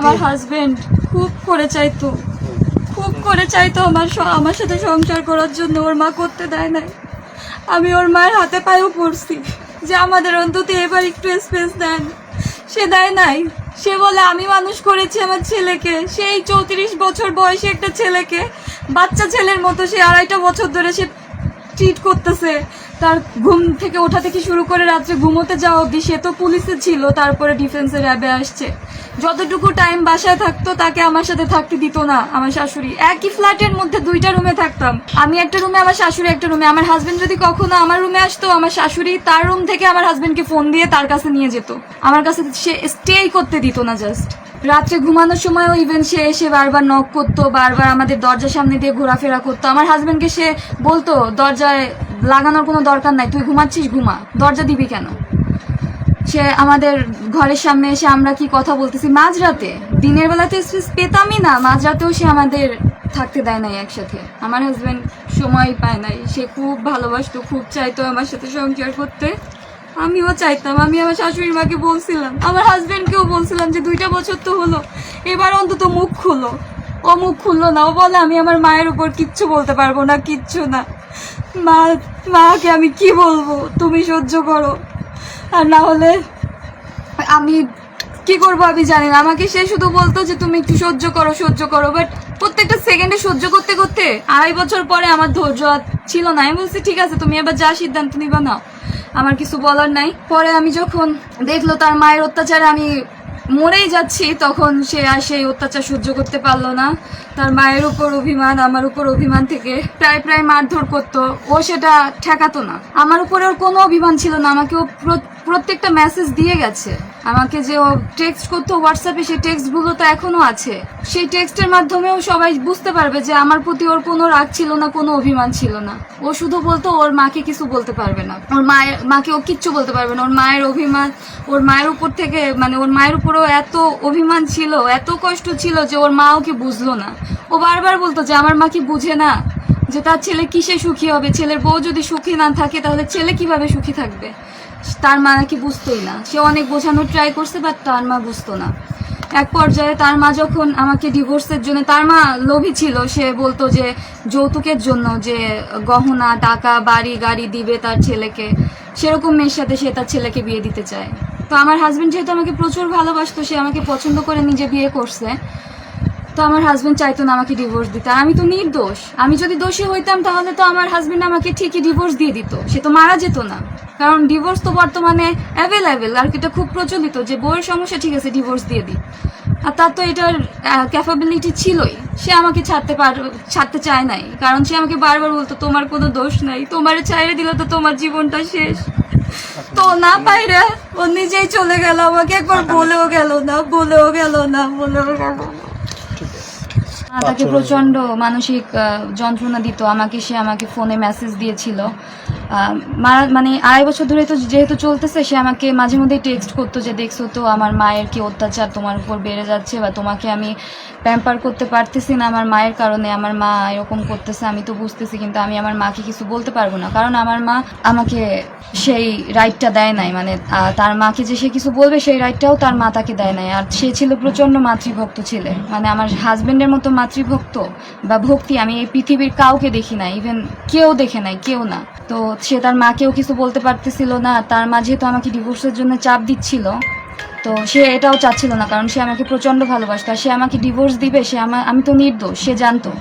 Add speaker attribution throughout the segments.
Speaker 1: আমার হাজবেন্ড খুব করে চাইতো আমার সাথে সংসার করার জন্য। ওর মা করতে দেয় নাই। আমি ওর মায়ের হাতে পায়েও পড়ছি যে আমাদের অন্তত এবার একটু স্পেস দেন। সে দেয় নাই। সে বলে আমি মানুষ করেছি আমার ছেলেকে, সেই 34 বছর বয়সী একটা ছেলেকে বাচ্চা ছেলের মতো সে 2.5 বছর ধরে সে ট্রিট করতেছে। তার ঘুম থেকে ওঠা থেকে শুরু করে রাত্রে ঘুমোতে যাওয়া অবধি সে তো পুলিশে ছিল, তারপরে ডিফেন্সের র্যাবে আসছে। যতটুকু টাইম বাসায় থাকতো তাকে আমার সাথে থাকতে দিত না আমার শাশুড়ি। একই ফ্ল্যাটের মধ্যে 2টা রুমে থাকতাম, আমি একটা রুমে, আমার শাশুড়ি একটা রুমে। আমার হাজবেন্ড যদি কখনো আমার রুমে আসতো, আমার শাশুড়ি তার রুম থেকে আমার হাজবেন্ডকে ফোন দিয়ে তার কাছে নিয়ে যেত। আমার কাছে সে স্টেই করতে দিত না। জাস্ট রাত্রে ঘুমানোর সময়ও ইভেন সে এসে বারবার নক করতো, বারবার আমাদের দরজার সামনে দিয়ে ঘোরাফেরা করতো। আমার হাজবেন্ডকে সে বলতো দরজায় লাগানোর কোনো দরকার নাই, তুই ঘুমাচ্ছিস ঘুমা, দরজা দিবি কেন। সে আমাদের ঘরের সামনে এসে আমরা কি কথা বলতেছি মাঝরাতে, দিনের বেলাতে স্পেস পেতামই না, মাঝরাতেও সে আমাদের থাকতে দেয় নাই একসাথে। আমার হাজবেন্ড সময় পায় নাই। সে খুব ভালোবাসতো, খুব চাইতো আমার সাথে সংসার করতে। আমিও চাইতাম। আমি আমার শাশুড়ির মাকে বলছিলাম, আমার হাজবেন্ডকেও বলছিলাম যে 2টা বছর তো হলো, এবার অন্তত মুখ খুলো। ও মুখ খুললো না। ও বলে আমি আমার মায়ের উপর কিচ্ছু বলতে পারবো না, কিচ্ছু না। মাকে আমি কি বলবো, তুমি সহ্য করো, আর না হলে আমি কি করবো আমি জানি না। আমাকে সে শুধু বলতো যে তুমি একটু সহ্য করো। বাট প্রত্যেকটা সেকেন্ডে সহ্য করতে করতে 2.5 বছর পরে আমার ধৈর্য ছিল না। আমি বলছি ঠিক আছে, তুমি এবার যা সিদ্ধান্ত নিবা নাও, আমার কিছু বলার নাই। পরে আমি যখন দেখলো তার মায়ের অত্যাচারে আমি মরেই যাচ্ছি, তখন সে আর সেই অত্যাচার সহ্য করতে পারলো না। তার মায়ের উপর অভিমান, আমার উপর অভিমান থেকে প্রায় মারধর করতো। ও সেটা ঠেকাতো না। আমার উপরে ওর কোনো অভিমান ছিল না। আমাকে ও প্রত্যেকটা মেসেজ দিয়ে গেছে। আমাকে যে ও টেক্সট করতো হোয়াটসঅ্যাপে, সেই টেক্সটগুলো তো এখনো আছে। সেই টেক্সটের মাধ্যমেও সবাই বুঝতে পারবে যে আমার প্রতি ওর কোনো রাগ ছিল না, কোনো অভিমান ছিল না। ও শুধু বলতো ওর মাকে কিছু বলতে পারবে না, ওর মাকে ও কিচ্ছু বলতে পারবে না। ওর মায়ের অভিমান, ওর মায়ের উপর থেকে, মানে ওর মায়ের উপরও এত অভিমান ছিল, এত কষ্ট ছিল যে ওর মা ওকে বুঝলো না। ও বারবার বলতো যে আমার মা কি বুঝে না যে তার ছেলে কিসে সুখী হবে, ছেলের বউ যদি সুখী না থাকে তাহলে ছেলে কিভাবে সুখী থাকবে। তার মা নাকি বুঝতোই না। সে অনেক বোঝানোর ট্রাই করছে, বাট তার মা বুঝতো না। এক পর্যায়ে তার মা যখন আমাকে ডিভোর্সের জন্য, তার মা লোভী ছিল, সে বলতো যে যৌতুকের জন্য যে গহনা টাকা বাড়ি গাড়ি দিবে তার ছেলেকে, সেরকম মেয়ের সাথে সে তার ছেলেকে বিয়ে দিতে চায়। তো আমার হাজবেন্ড যেহেতু আমাকে প্রচুর ভালোবাসতো, সে আমাকে পছন্দ করে নিজে বিয়ে করছে, তো আমার হাজবেন্ড চাইতো না আমাকে ডিভোর্স দিতে। আমি তো নির্দোষ। আমি যদি দোষী হইতাম তাহলে তো আমার হাজবেন্ড আমাকে ঠিকই ডিভোর্স দিয়ে দিত, সে তো মারা যেত না। কারণ ডিভোর্স তো বর্তমানে অ্যাভেলেবেল, আর এটা খুব প্রচলিত যে বউয়ের সমস্যা, ঠিক আছে ডিভোর্স দিয়ে দিই। আর তার তো এটার ক্যাপাবিলিটি ছিলই। সে আমাকে ছাড়তে চায় নাই, কারণ সে আমাকে বারবার বলতো তোমার কোনো দোষ নাই, তোমারে ছাইড়ে দিলে তো তোমার জীবনটা শেষ। তো না পাইরা ও নিজেই চলে গেল, আমাকে একবার বলেও গেল না। তাকে প্রচন্ড মানসিক যন্ত্রণা দিত আমাকে। সে আমাকে ফোনে মেসেজ দিয়েছিল, মানে 2.5 বছর ধরে তো যেহেতু চলতেছে, সে আমাকে মাঝে মধ্যেই টেক্সট করতো যে দেখছো তো আমার মায়ের কি অত্যাচার তোমার উপর বেড়ে যাচ্ছে, বা তোমাকে আমি প্যাম্পার করতে পারতেছি না আমার মায়ের কারণে, আমার মা এরকম করতেছে, আমি তো বুঝতেছি, কিন্তু আমি আমার মাকে কিছু বলতে পারবো না, কারণ আমার মা আমাকে সেই রাইটটা দেয় নাই। মানে তার মাকে যে সে কিছু বলবে সেই রাইটটাও তার মা তাকে দেয় নাই। আর সে ছিল প্রচন্ড মাতৃভক্ত ছেলে, মানে আমার হাজবেন্ডের মতো মাতৃভক্ত বা ভক্তি আমি এই পৃথিবীর কাউকে দেখি নাই, ইভেন কেউ দেখে নাই, কেউ না। তো সে তার মাকেও কিছু বলতে পারতেছিল না। তার মা যেহেতু আমাকে ডিভোর্সের জন্য চাপ দিচ্ছিল, তো সে এটাও চাচ্ছিল না, কারণ সে আমাকে প্রচন্ড ভালোবাসতো। আর সে আমাকে ডিভোর্স দিবে, আমি তো নির্দোষ, সে জানতো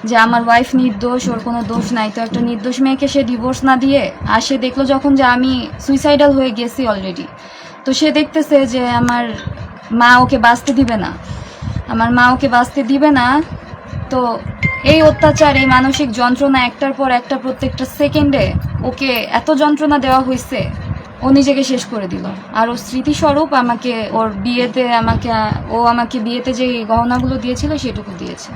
Speaker 1: যে আমার ওয়াইফ নির্দোষ, ওর কোনো দোষ নাই। তো একটা নির্দোষ মেয়েকে সে ডিভোর্স না দিয়ে, আর সে দেখলো যখন যে আমি সুইসাইডাল হয়ে গেছি অলরেডি, তো সে দেখতেছে যে আমার মা ওকে বাঁচতে দিবে না। তো এই অত্যাচার, এই মানসিক যন্ত্রণা একটার পর একটা প্রত্যেকটা সেকেন্ডে ওকে এত যন্ত্রণা দেওয়া হয়েছে, ও নিজেকে শেষ করে দিল। আর ওর স্মৃতিস্বরূপ আমাকে ওর বিয়েতে, ও আমাকে বিয়েতে যে গহনাগুলো দিয়েছিল সেটুকু দিয়েছে।